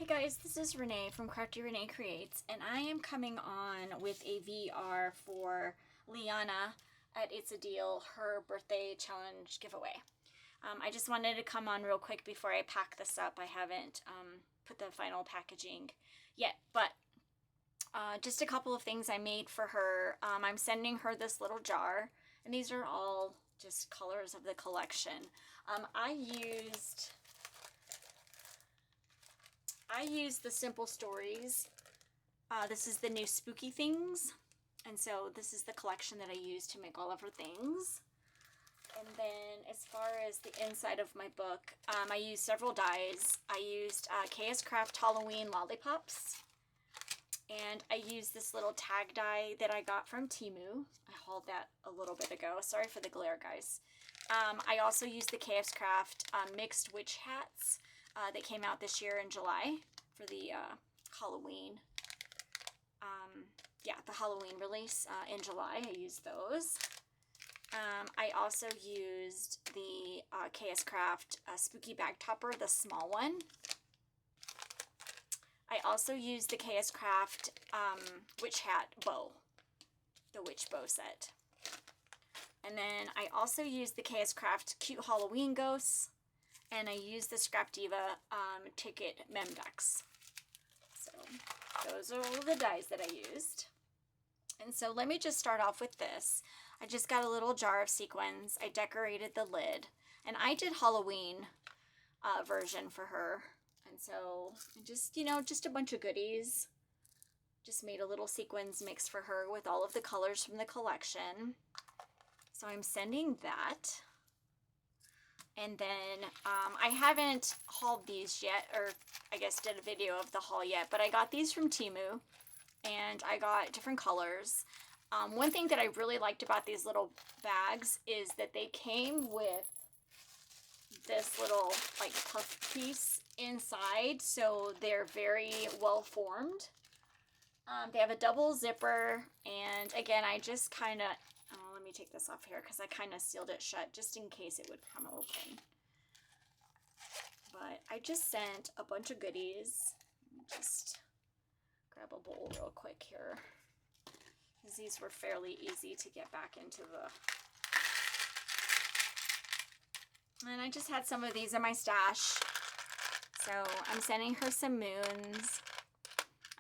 Hey guys, this is Renee from Crafty Renee Creates, and I am coming on with a VR for Liana at It's a Deal, her birthday challenge giveaway. I just wanted to come on real quick before I pack this up. I haven't put the final packaging yet, but just a couple of things I made for her. I'm sending her this little jar, and these are all just colors of the collection. I used the Simple Stories. This is the new Spooky Things. And so this is the collection that I used to make all of her things. And then as far as the inside of my book, I used several dies. I used KS Craft Halloween Lollipops. And I used this little tag die that I got from Temu. I hauled that a little bit ago. Sorry for the glare, guys. I also used the KS Craft mixed witch hats that came out this year in July for the Halloween. The Halloween release in July. I used those. I also used the KS Craft Spooky Bag Topper, the small one. I also used the KS Craft Witch Hat Bow, the Witch Bow set. And then I also used the KS Craft Cute Halloween Ghosts, and I used the Scrap Diva Ticket Mem Decks. So those are all the dies that I used. And so let me just start off with this. I just got a little jar of sequins. I decorated the lid, and I did Halloween version for her. And so just, just a bunch of goodies. Just made a little sequins mix for her with all of the colors from the collection. So I'm sending that. And then I haven't hauled these yet, or I guess did a video of the haul yet, but I got these from Temu, and I got different colors. One thing that I really liked about these little bags is that they came with this little like puff piece inside, so they're very well formed. They have a double zipper, and again, I just kind of, let me take this off here because I kind of sealed it shut just in case it would come open. But I just sent a bunch of goodies. Just grab a bowl real quick here, because these were fairly easy to get back into the... And I just had some of these in my stash. So I'm sending her some moons.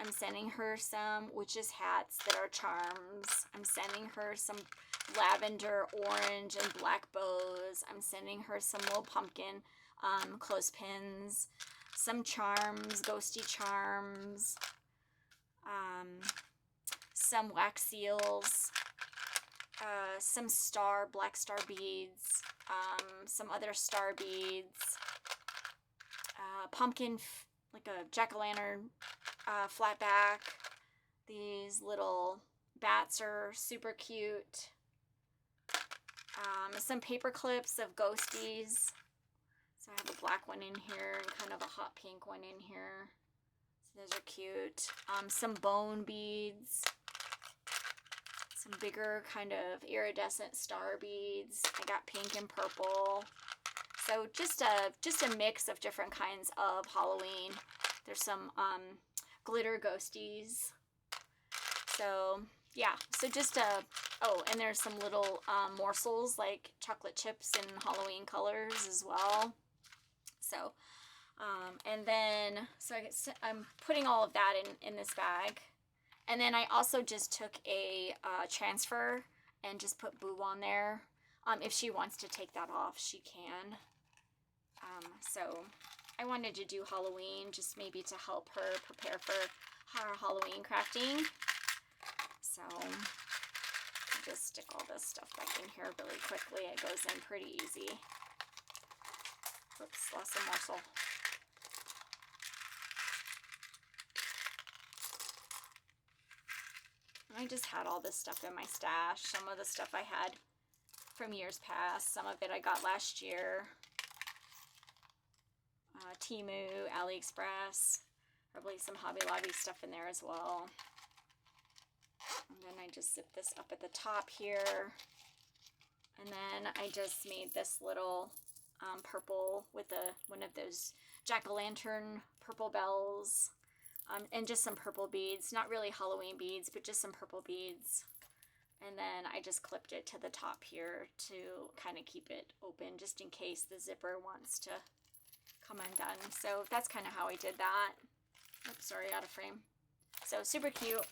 I'm sending her some witches hats that are charms. I'm sending her some lavender, orange, and black bows. I'm sending her some little pumpkin clothespins, some charms, ghosty charms, some wax seals, some black star beads, some other star beads, pumpkin, like a jack-o'-lantern flat back. These little bats are super cute. Some paper clips of ghosties. So I have a black one in here and kind of a hot pink one in here. So those are cute. Some bone beads. Some bigger kind of iridescent star beads. I got pink and purple. So just a mix of different kinds of Halloween. There's some glitter ghosties. So yeah, so just and there's some little morsels like chocolate chips in Halloween colors as well. So, and then, I'm putting all of that in this bag. And then I also just took a transfer and just put Boo on there. If she wants to take that off, she can. So I wanted to do Halloween just maybe to help her prepare for her Halloween crafting. So I'll just stick all this stuff back in here really quickly. It goes in pretty easy. Oops, lost a morsel. I just had all this stuff in my stash. Some of the stuff I had from years past. Some of it I got last year. Temu, AliExpress, probably some Hobby Lobby stuff in there as well. And then I just zip this up at the top here. And then I just made this little purple with one of those jack-o'-lantern purple bells, and just some purple beads. Not really Halloween beads, but just some purple beads. And then I just clipped it to the top here to kind of keep it open just in case the zipper wants to come undone. So that's kind of how I did that. Oops, sorry, out of frame. So super cute.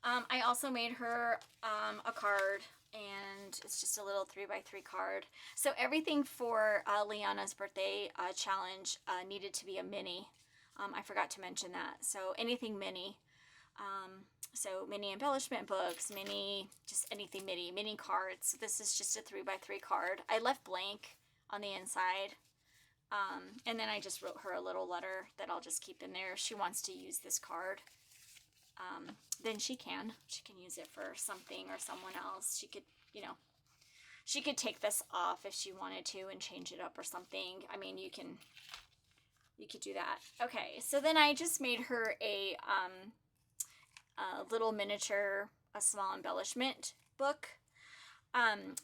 I also made her a card, and it's just a little 3x3 card. So everything for Liana's birthday challenge needed to be a mini. I forgot to mention that. So anything mini. So mini embellishment books, mini, just anything mini cards. This is just a 3x3 card. I left blank on the inside. And then I just wrote her a little letter that I'll just keep in there. If she wants to use this card, then she can use it for something or someone else. She could, you know, she could take this off if she wanted to and change it up or something. I mean, you could do that. Okay, so then I just made her a little miniature, a small embellishment book.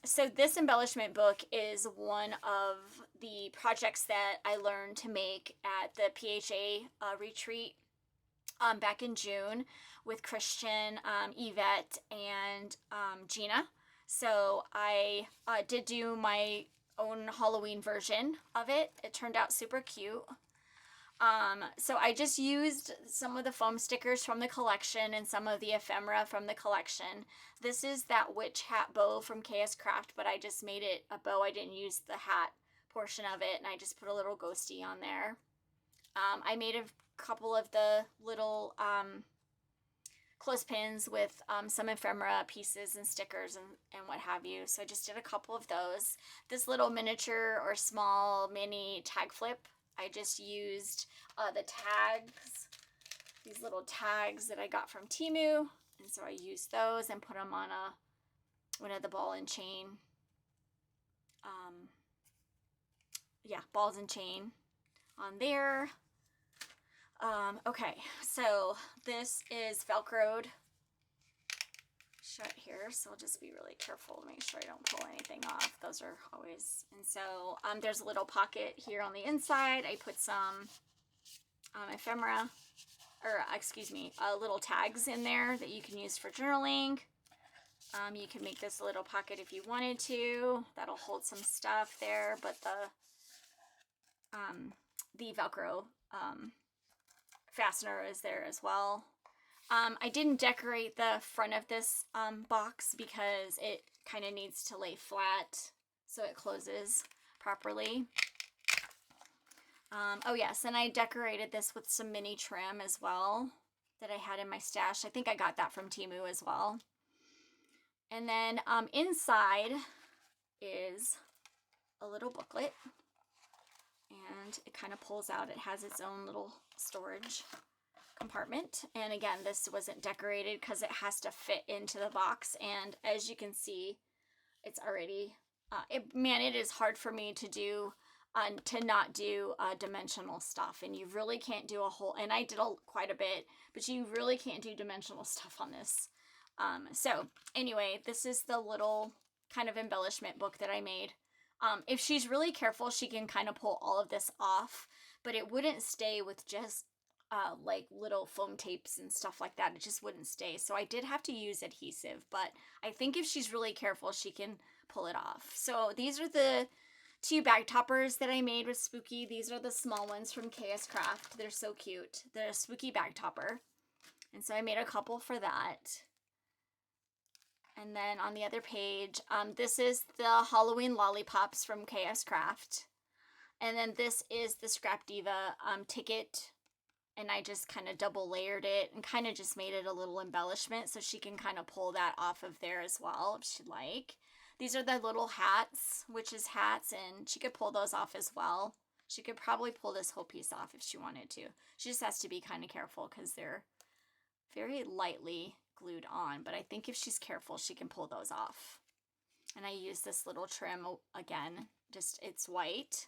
So this embellishment book is one of the projects that I learned to make at the PHA retreat back in June with Christian, Yvette, and Gina. So I did do my own Halloween version of it. It turned out super cute. So I just used some of the foam stickers from the collection and some of the ephemera from the collection. This is that witch hat bow from KS Craft, but I just made it a bow. I didn't use the hat portion of it, and I just put a little ghosty on there. I made a couple of the little clothespins with some ephemera pieces and stickers and what have you. So I just did a couple of those. This little miniature or small mini tag flip, I just used the tags, these little tags that I got from Temu. And so I used those and put them on one of the ball and chain. Balls and chain on there. Okay, so this is Velcroed shut here, so I'll just be really careful to make sure I don't pull anything off. Those are always, and so there's a little pocket here on the inside. I put some ephemera, or excuse me, little tags in there that you can use for journaling. You can make this a little pocket if you wanted to. That'll hold some stuff there, but the Velcro fastener is there as well. I didn't decorate the front of this box because it kind of needs to lay flat so it closes properly. Oh yes, and I decorated this with some mini trim as well that I had in my stash. I think I got that from Temu as well. And then inside is a little booklet, and it kind of pulls out. It has its own little storage compartment, and again, this wasn't decorated because it has to fit into the box, and as you can see, it's already it is hard for me to do to not do dimensional stuff, and you really can't do a whole, and I did quite a bit, but you really can't do dimensional stuff on this. So anyway, this is the little kind of embellishment book that I made. If she's really careful, she can kind of pull all of this off, but it wouldn't stay with just like little foam tapes and stuff like that. It just wouldn't stay. So I did have to use adhesive, but I think if she's really careful, she can pull it off. So these are the 2 bag toppers that I made with Spooky. These are the small ones from KS Craft. They're so cute. They're a Spooky bag topper. And so I made a couple for that. And then on the other page, this is the Halloween lollipops from KS Craft. And then this is the Scrap Diva ticket. And I just kind of double layered it and kind of just made it a little embellishment so she can kind of pull that off of there as well if she'd like. These are the little hats, witches hats, and she could pull those off as well. She could probably pull this whole piece off if she wanted to. She just has to be kind of careful because they're very lightly glued on, but I think if she's careful, she can pull those off. And I use this little trim again, just it's white.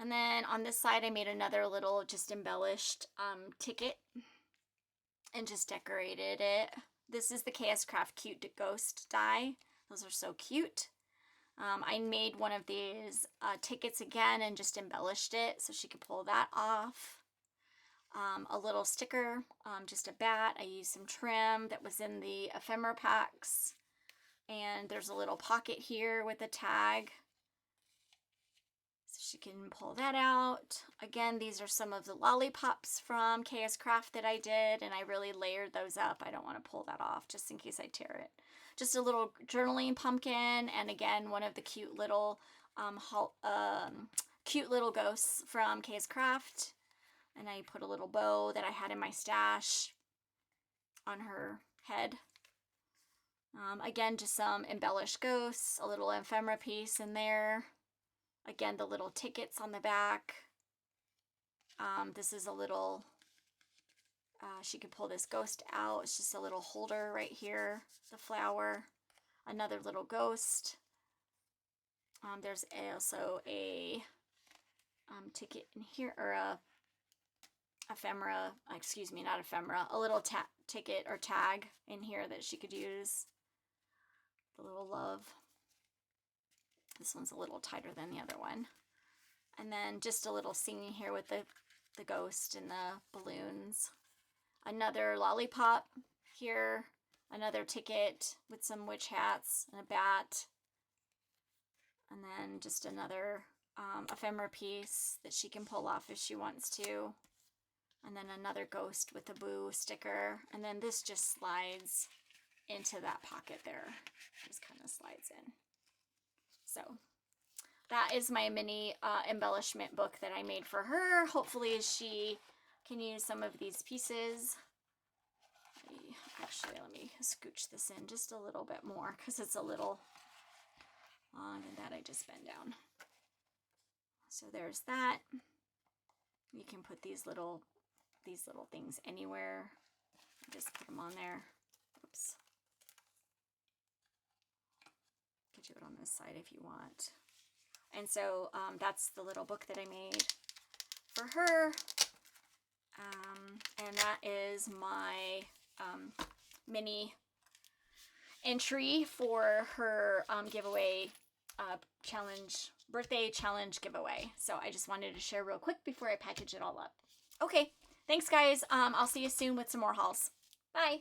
And then on this side, I made another little just embellished ticket and just decorated it. This is the KS Craft Cute Ghost die. Those are so cute. I made one of these tickets again and just embellished it so she could pull that off. A little sticker, just a bat. I used some trim that was in the ephemera packs. And there's a little pocket here with a tag. So she can pull that out. Again, these are some of the lollipops from KS Craft that I did, and I really layered those up. I don't want to pull that off just in case I tear it. Just a little journaling pumpkin, and again, one of the cute little ghosts from KS Craft. And I put a little bow that I had in my stash on her head. Again, just some embellished ghosts, a little ephemera piece in there. Again, the little tickets on the back. This is a little, she could pull this ghost out. It's just a little holder right here, the flower. Another little ghost. There's also a ticket in here, or a ephemera, excuse me, not ephemera, a little ticket or tag in here that she could use. The little love. This one's a little tighter than the other one. And then just a little singing here with the ghost and the balloons. Another lollipop here. Another ticket with some witch hats and a bat. And then just another ephemera piece that she can pull off if she wants to. And then another ghost with a boo sticker. And then this just slides into that pocket there. Just kind of slides in. So that is my mini embellishment book that I made for her. Hopefully she can use some of these pieces. Actually, let me scooch this in just a little bit more because it's a little long, and that I just bend down. So there's that. You can put these little things anywhere. Just put them on there. Oops. Could do it on this side if you want. And so that's the little book that I made for her. And that is my mini entry for her giveaway birthday challenge giveaway. So I just wanted to share real quick before I package it all up. Okay, thanks guys. I'll see you soon with some more hauls. Bye.